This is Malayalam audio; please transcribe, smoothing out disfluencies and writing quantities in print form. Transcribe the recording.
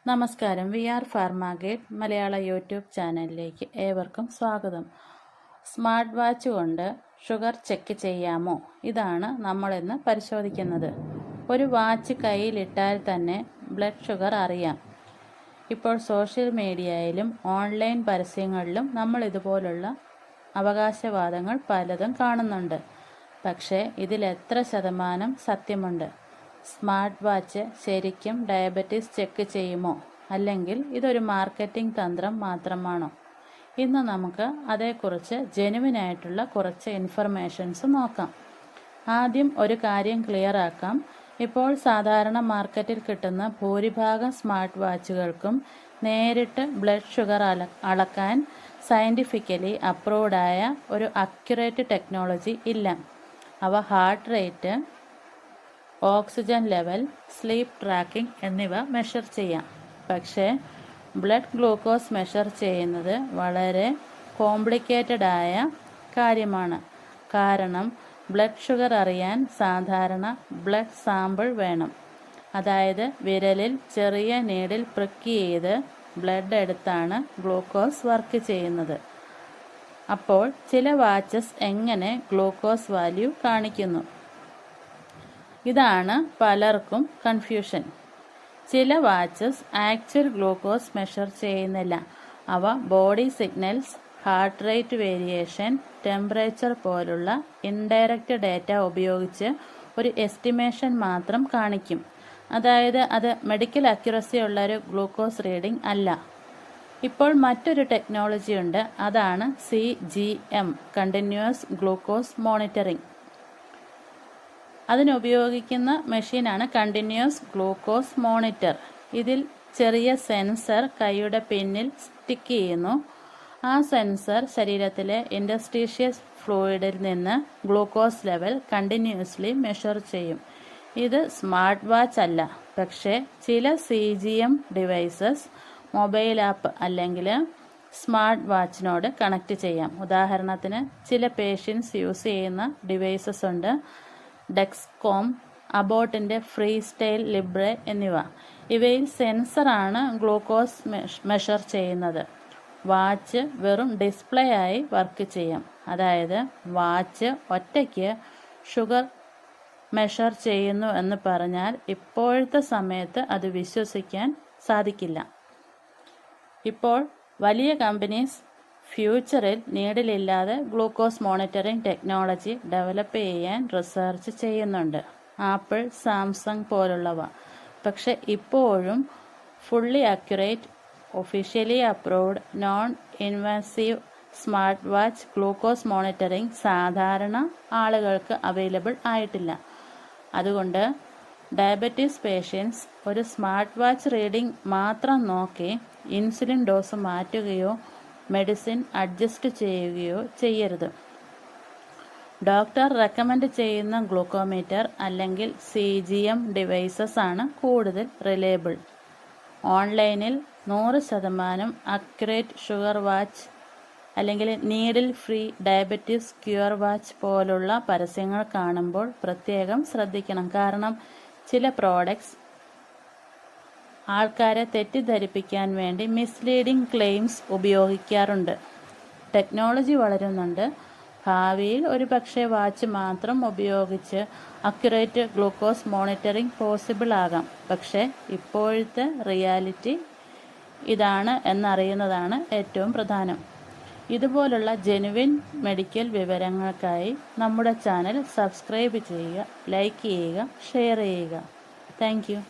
നമസ്കാരം. വി ആർ ഫാർമാഗേറ്റ് മലയാള യൂട്യൂബ് ചാനലിലേക്ക് ഏവർക്കും സ്വാഗതം. സ്മാർട്ട് വാച്ച് കൊണ്ട് ഷുഗർ ചെക്ക് ചെയ്യാമോ? ഇതാണ് നമ്മളിന്ന് പരിശോധിക്കുന്നത്. ഒരു വാച്ച് കയ്യിലിട്ടാൽ തന്നെ ബ്ലഡ് ഷുഗർ അറിയാം. ഇപ്പോൾ സോഷ്യൽ മീഡിയയിലും ഓൺലൈൻ പരസ്യങ്ങളിലും നമ്മൾ ഇതുപോലുള്ള അവകാശവാദങ്ങൾ പലതും കാണുന്നുണ്ട്. പക്ഷേ ഇതിലെത്ര ശതമാനം സത്യമുണ്ട്? സ്മാർട്ട് വാച്ച് ശരിക്കും ഡയബറ്റീസ് ചെക്ക് ചെയ്യുമോ, അല്ലെങ്കിൽ ഇതൊരു മാർക്കറ്റിംഗ് തന്ത്രം മാത്രമാണോ? ഇന്ന് നമുക്ക് അതേക്കുറിച്ച് ജെനുവിനായിട്ടുള്ള കുറച്ച് ഇൻഫർമേഷൻസ് നോക്കാം. ആദ്യം ഒരു കാര്യം ക്ലിയർ ആക്കാം. ഇപ്പോൾ സാധാരണ മാർക്കറ്റിൽ കിട്ടുന്ന ഭൂരിഭാഗം സ്മാർട്ട് വാച്ചുകൾക്കും നേരിട്ട് ബ്ലഡ് ഷുഗർ അളക്കാൻ സയൻറ്റിഫിക്കലി അപ്രൂവ്ഡായ ഒരു അക്യുറേറ്റ് ടെക്നോളജി ഇല്ല. അവ heart rate, oxygen level, sleep tracking എന്നിവ മെഷർ ചെയ്യാം. പക്ഷേ ബ്ലഡ് ഗ്ലൂക്കോസ് മെഷർ ചെയ്യുന്നത് വളരെ കോംപ്ലിക്കേറ്റഡ് ആയ കാര്യമാണ്. കാരണം ബ്ലഡ് ഷുഗർ അറിയാൻ സാധാരണ ബ്ലഡ് സാമ്പിൾ വേണം. അതായത് വിരലിൽ ചെറിയ നീഡിൽ പ്രിക്ക് ചെയ്ത് ബ്ലഡ് എടുത്താണ് ഗ്ലൂക്കോസ് വർക്ക് ചെയ്യുന്നത്. അപ്പോൾ ചില വാച്ചസ് എങ്ങനെ ഗ്ലൂക്കോസ് വാല്യൂ കാണിക്കുന്നു? ഇതാണ് പലർക്കും കൺഫ്യൂഷൻ. ചില വാച്ചസ് ആക്ച്വൽ ഗ്ലൂക്കോസ് മെഷർ ചെയ്യുന്നില്ല. അവ body signals, heart rate variation, temperature പോലുള്ള ഇൻഡയറക്റ്റ് ഡാറ്റ ഉപയോഗിച്ച് ഒരു എസ്റ്റിമേഷൻ മാത്രം കാണിക്കും. അതായത് അത് മെഡിക്കൽ അക്യുറസി ഉള്ളൊരു ഗ്ലൂക്കോസ് റീഡിംഗ് അല്ല. ഇപ്പോൾ മറ്റൊരു ടെക്നോളജി ഉണ്ട്. അതാണ് CGM, കണ്ടിന്യൂസ് ഗ്ലൂക്കോസ് മോണിറ്ററിംഗ്. അതിനുപയോഗിക്കുന്ന മെഷീനാണ് കണ്ടിന്യൂസ് ഗ്ലൂക്കോസ് മോണിറ്റർ. ഇതിൽ ചെറിയ സെൻസർ കൈയുടെ പിന്നിൽ സ്റ്റിക്ക് ചെയ്യുന്നു. ആ സെൻസർ ശരീരത്തിലെ ഇൻറ്റർസ്റ്റീഷ്യസ് ഫ്ലൂയിഡിൽ നിന്ന് ഗ്ലൂക്കോസ് ലെവൽ കണ്ടിന്യൂസ്ലി മെഷർ ചെയ്യും. ഇത് സ്മാർട്ട് വാച്ച് അല്ല. പക്ഷേ ചില CGM ഡിവൈസസ് മൊബൈൽ ആപ്പ് അല്ലെങ്കിൽ സ്മാർട്ട് വാച്ചിനോട് കണക്ട് ചെയ്യാം. ഉദാഹരണത്തിന് ചില പേഷ്യൻസ് യൂസ് ചെയ്യുന്ന ഡിവൈസസ് ഉണ്ട്. ഡെക്സ്കോം, അബോട്ടിൻ്റെ ഫ്രീ സ്റ്റൈൽ ലിബ്രെ എന്നിവ. ഇവയിൽ സെൻസറാണ് ഗ്ലൂക്കോസ് മെഷർ ചെയ്യുന്നത്. വാച്ച് വെറും ഡിസ്പ്ലേ ആയി വർക്ക് ചെയ്യാം. അതായത് വാച്ച് ഒറ്റയ്ക്ക് ഷുഗർ മെഷർ ചെയ്യുന്നു എന്ന് പറഞ്ഞാൽ ഇപ്പോഴത്തെ സമയത്ത് അത് വിശ്വസിക്കാൻ സാധിക്കില്ല. ഇപ്പോൾ വലിയ കമ്പനീസ് ഫ്യൂച്ചറിൽ നീഡിലില്ലാതെ ഗ്ലൂക്കോസ് മോണിറ്ററിംഗ് ടെക്നോളജി ഡെവലപ്പ് ചെയ്യാൻ റിസർച്ച് ചെയ്യുന്നുണ്ട്. ആപ്പിൾ, സാംസങ് പോലുള്ളവ. പക്ഷെ ഇപ്പോഴും fully accurate, officially approved, non invasive smart watch glucose monitoring സാധാരണ ആളുകൾക്ക് അവൈലബിൾ ആയിട്ടില്ല. അതുകൊണ്ട് ഡയബറ്റീസ് പേഷ്യൻസ് ഒരു സ്മാർട്ട് വാച്ച് റീഡിംഗ് മാത്രം നോക്കി ഇൻസുലിൻ ഡോസ് മാറ്റുകയോ മെഡിസിൻ അഡ്ജസ്റ്റ് ചെയ്യുകയോ ചെയ്യരുത്. ഡോക്ടർ റെക്കമെൻഡ് ചെയ്യുന്ന ഗ്ലൂക്കോമീറ്റർ അല്ലെങ്കിൽ CGM ഡിവൈസസ് ആണ് കൂടുതൽ റിലയബിൾ. ഓൺലൈനിൽ 100% അക്യുറേറ്റ് ഷുഗർ വാച്ച് അല്ലെങ്കിൽ needle free diabetes cure watch പോലുള്ള പരസ്യങ്ങൾ കാണുമ്പോൾ പ്രത്യേകം ശ്രദ്ധിക്കണം. കാരണം ചില പ്രോഡക്ട്സ് ആൾക്കാരെ തെറ്റിദ്ധരിപ്പിക്കാൻ വേണ്ടി മിസ്ലീഡിംഗ് ക്ലെയിംസ് ഉപയോഗിക്കാറുണ്ട്. ടെക്നോളജി വളരുന്നുണ്ട്. ഭാവിയിൽ ഒരു പക്ഷേ വാച്ച് മാത്രം ഉപയോഗിച്ച് അക്യുറേറ്റ് ഗ്ലൂക്കോസ് മോണിറ്ററിംഗ് പോസിബിൾ ആകാം. പക്ഷേ ഇപ്പോഴത്തെ റിയാലിറ്റി ഇതാണ് എന്നറിയുന്നതാണ് ഏറ്റവും പ്രധാനം. ഇതുപോലുള്ള ജെനുവിൻ മെഡിക്കൽ വിവരങ്ങൾക്കായി നമ്മുടെ ചാനൽ സബ്സ്ക്രൈബ് ചെയ്യുക, ലൈക്ക് ചെയ്യുക, ഷെയർ ചെയ്യുക. Thank you.